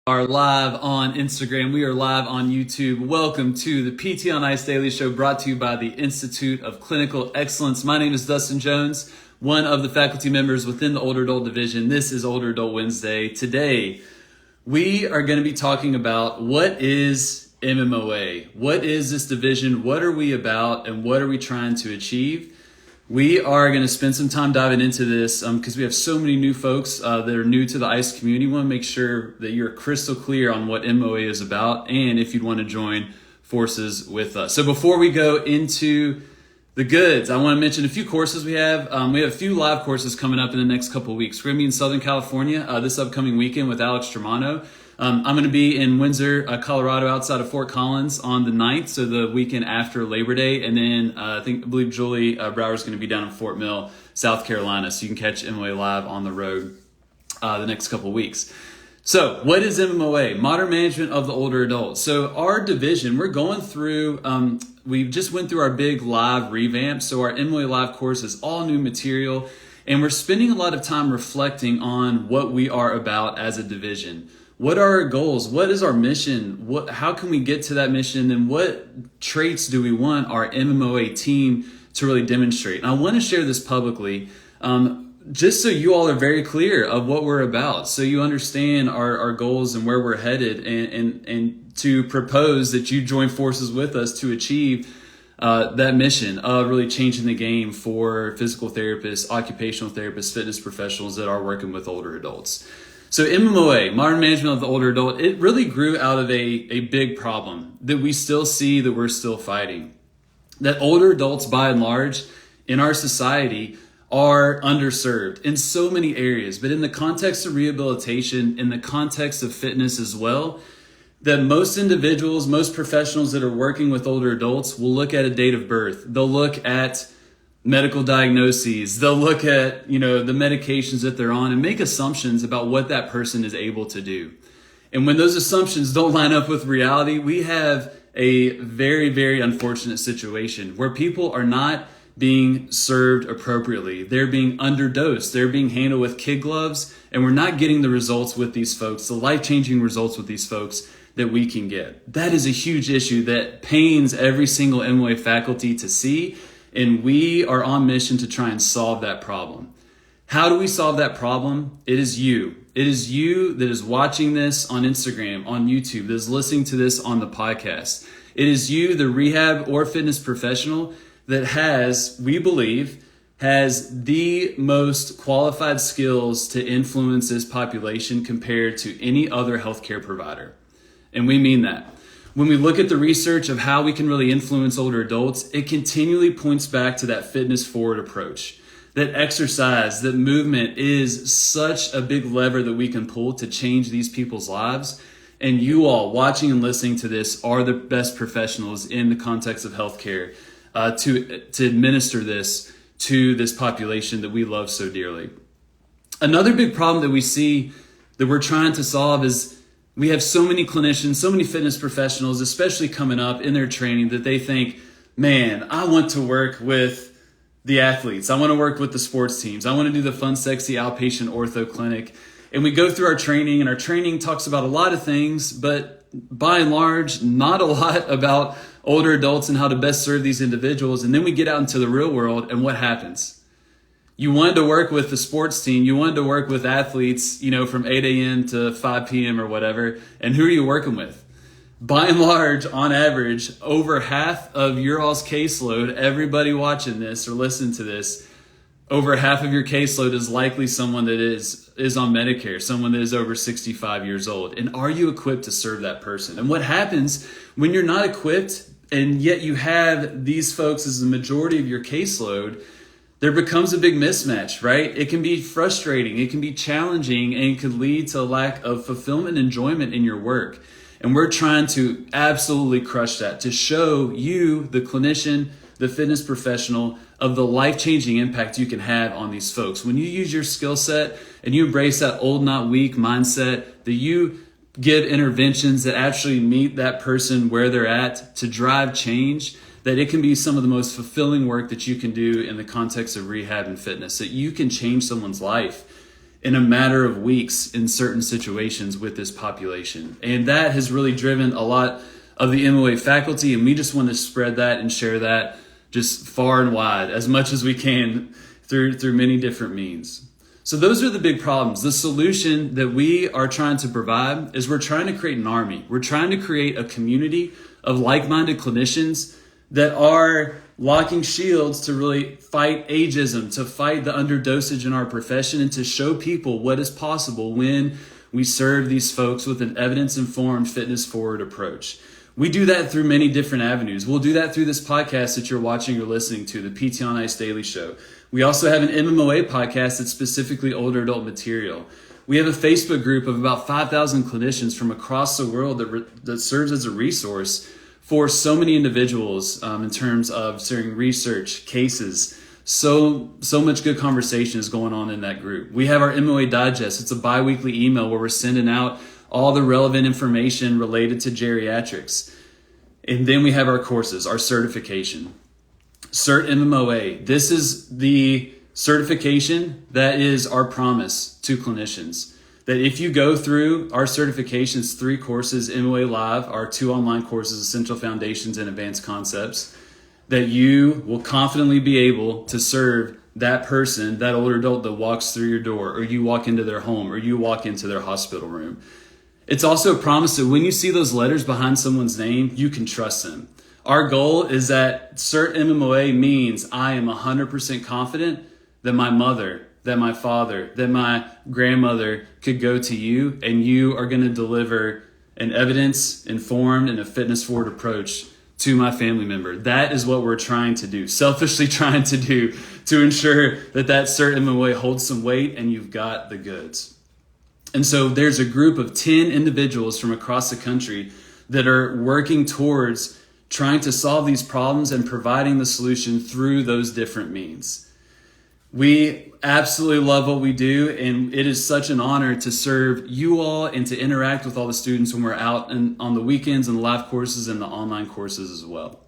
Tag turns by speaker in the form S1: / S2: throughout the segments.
S1: Are live on Instagram. We are live on YouTube. Welcome to the PT on Ice Daily Show, brought to you by the Institute of Clinical Excellence. My name is Dustin Jones, one of the faculty members within the Older Adult Division. This is Older Adult Wednesday. Today, we are going to be talking about what is MMOA? What is this division? What are we about? And what are we trying to achieve? We are going to spend some time diving into this because we have so many new folks that are new to the ICE community. We want to make sure that you're crystal clear on what MMOA is about and if you'd want to join forces with us. So before we go into the goods, I want to mention a few courses we have. We have a few live courses coming up in the next couple of weeks. We're going to be in Southern California this upcoming weekend with Alex Germano. I'm going to be in Windsor, Colorado, outside of Fort Collins on the 9th, so the weekend after Labor Day. And then I believe Julie Brower is going to be down in Fort Mill, South Carolina. So you can catch MMOA live on the road the next couple of weeks. So what is MMOA? Modern Management of the Older Adult. So our division, we're going through, we just went through our big live revamp. So our MMOA live course is all new material. And we're spending a lot of time reflecting on what we are about as a division. What are our goals? What is our mission? How can we get to that mission? And what traits do we want our MMOA team to really demonstrate? And I want to share this publicly just so you all are very clear of what we're about. So you understand our goals and where we're headed and to propose that you join forces with us to achieve that mission of really changing the game for physical therapists, occupational therapists, fitness professionals that are working with older adults. So MMOA, Modern Management of the Older Adult, it really grew out of a big problem that we still see, that we're still fighting. That older adults, by and large, in our society are underserved in so many areas. But in the context of rehabilitation, in the context of fitness as well, that most individuals, most professionals that are working with older adults will look at a date of birth. They'll look at medical diagnoses. They'll look at, the medications that they're on and make assumptions about what that person is able to do. And when those assumptions don't line up with reality, we have a very, very unfortunate situation where people are not being served appropriately. They're being underdosed. They're being handled with kid gloves, and we're not getting the results with these folks, the life-changing results with these folks that we can get. That is a huge issue that pains every single MMOA faculty to see. And we are on mission to try and solve that problem. How do we solve that problem? It is you. It is you that is watching this on Instagram, on YouTube, that is listening to this on the podcast. It is you, the rehab or fitness professional, that has, we believe, has the most qualified skills to influence this population compared to any other healthcare provider. And we mean that. When we look at the research of how we can really influence older adults, it continually points back to that fitness forward approach. That exercise, that movement is such a big lever that we can pull to change these people's lives. And you all watching and listening to this are the best professionals in the context of healthcare to administer this to this population that we love so dearly. Another big problem that we see that we're trying to solve is we have so many clinicians, so many fitness professionals, especially coming up in their training, that they think, man, I want to work with the athletes. I want to work with the sports teams. I want to do the fun, sexy outpatient ortho clinic. And we go through our training, and our training talks about a lot of things, but by and large, not a lot about older adults and how to best serve these individuals. And then we get out into the real world, and what happens? You wanted to work with the sports team. You wanted to work with athletes, from 8 a.m. to 5 p.m. or whatever. And who are you working with? By and large, on average, over half of your all's caseload, everybody watching this or listening to this, over half of your caseload is likely someone that is on Medicare, someone that is over 65 years old. And are you equipped to serve that person? And what happens when you're not equipped and yet you have these folks as the majority of your caseload? There becomes a big mismatch, right? It can be frustrating, it can be challenging, and it could lead to a lack of fulfillment and enjoyment in your work. And we're trying to absolutely crush that, to show you, the clinician, the fitness professional, of the life-changing impact you can have on these folks. When you use your skill set and you embrace that old, not weak mindset, that you give interventions that actually meet that person where they're at to drive change, that it can be some of the most fulfilling work that you can do in the context of rehab and fitness, that you can change someone's life. in a matter of weeks in certain situations with this population. And that has really driven a lot of the MMOA faculty, and we just want to spread that and share that just far and wide as much as we can through many different means. So those are the big problems. The solution that we are trying to provide is we're trying to create an army. We're trying to create a community of like-minded clinicians that are locking shields to really fight ageism, to fight the underdosage in our profession, and to show people what is possible when we serve these folks with an evidence-informed, fitness-forward approach. We do that through many different avenues. We'll do that through this podcast that you're watching or listening to, the PT on Ice Daily Show. We also have an MMOA podcast that's specifically older adult material. We have a Facebook group of about 5,000 clinicians from across the world that serves as a resource for so many individuals in terms of sharing research, cases. So much good conversation is going on in that group. We have our MMOA Digest. It's a bi-weekly email where we're sending out all the relevant information related to geriatrics. And then we have our courses, our certification. Cert MMOA. This is the certification that is our promise to clinicians. That if you go through our certifications, 3 courses, MMOA Live, our 2 online courses, Essential Foundations and Advanced Concepts, that you will confidently be able to serve that person, that older adult that walks through your door, or you walk into their home, or you walk into their hospital room. It's also a promise that when you see those letters behind someone's name, you can trust them. Our goal is that Cert MMOA means I am 100% confident that my mother, that my father, that my grandmother could go to you, and you are going to deliver an evidence-informed and a fitness-forward approach to my family member. That is what we're trying to do, selfishly trying to do, to ensure that Cert MMOA holds some weight and you've got the goods. And so there's a group of 10 individuals from across the country that are working towards trying to solve these problems and providing the solution through those different means. We absolutely love what we do, and it is such an honor to serve you all and to interact with all the students when we're out on the weekends and the live courses and the online courses as well.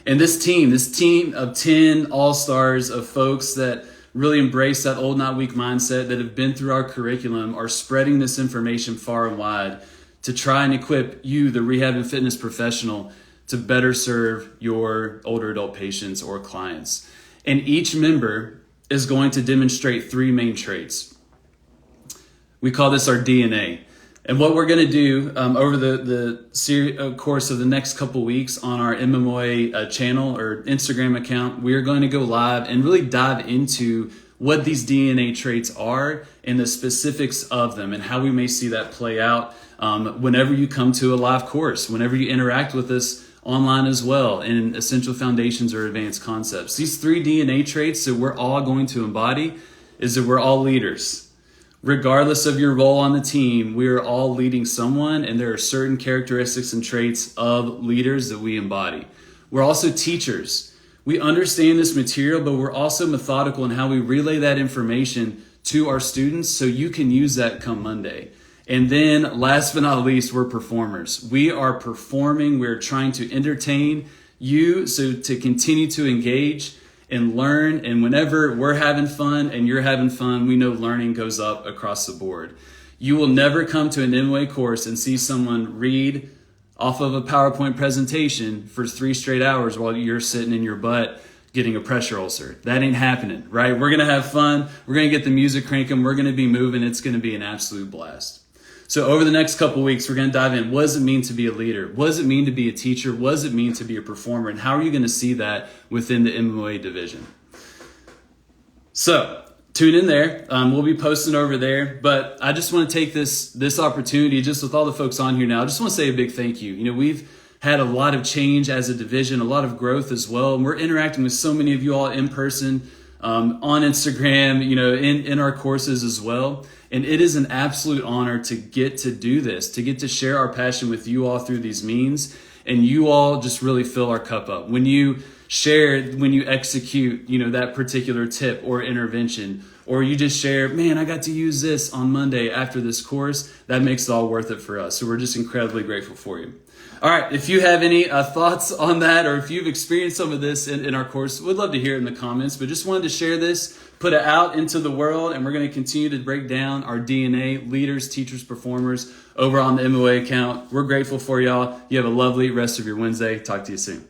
S1: And this team of 10 all-stars of folks that really embrace that old not weak mindset, that have been through our curriculum, are spreading this information far and wide to try and equip you, the rehab and fitness professional, to better serve your older adult patients or clients. And each member is going to demonstrate 3 main traits. We call this our DNA. And what we're going to do over the course of the next couple weeks on our MMOA channel or Instagram account, we are going to go live and really dive into what these DNA traits are and the specifics of them and how we may see that play out whenever you come to a live course, whenever you interact with us online as well in Essential Foundations or Advanced Concepts. These 3 DNA traits that we're all going to embody is that we're all leaders. Regardless of your role on the team, we are all leading someone, and there are certain characteristics and traits of leaders that we embody. We're also teachers. We understand this material, but we're also methodical in how we relay that information to our students so you can use that come Monday. And then last but not least, we're performers. We are performing. We're trying to entertain you so to continue to engage and learn. And whenever we're having fun and you're having fun, we know learning goes up across the board. You will never come to an MMOA course and see someone read off of a PowerPoint presentation for 3 straight hours while you're sitting in your butt getting a pressure ulcer. That ain't happening, right? We're going to have fun. We're going to get the music cranking. We're going to be moving. It's going to be an absolute blast. So over the next couple of weeks, we're going to dive in. What does it mean to be a leader? What does it mean to be a teacher? What does it mean to be a performer? And how are you going to see that within the MMOA division? So tune in there. We'll be posting over there. But I just want to take this opportunity, just with all the folks on here now, I just want to say a big thank you. You know, we've had a lot of change as a division, a lot of growth as well. And we're interacting with so many of you all in person, on Instagram, you know, in our courses as well. And it is an absolute honor to get to do this, to get to share our passion with you all through these means. And you all just really fill our cup up. When you share, when you execute, you know, that particular tip or intervention, or you just share, man, I got to use this on Monday after this course, that makes it all worth it for us. So we're just incredibly grateful for you. All right, if you have any thoughts on that, or if you've experienced some of this in our course, we'd love to hear it in the comments, but just wanted to share this, put it out into the world, and we're going to continue to break down our DNA, leaders, teachers, performers, over on the MMOA account. We're grateful for y'all. You have a lovely rest of your Wednesday. Talk to you soon.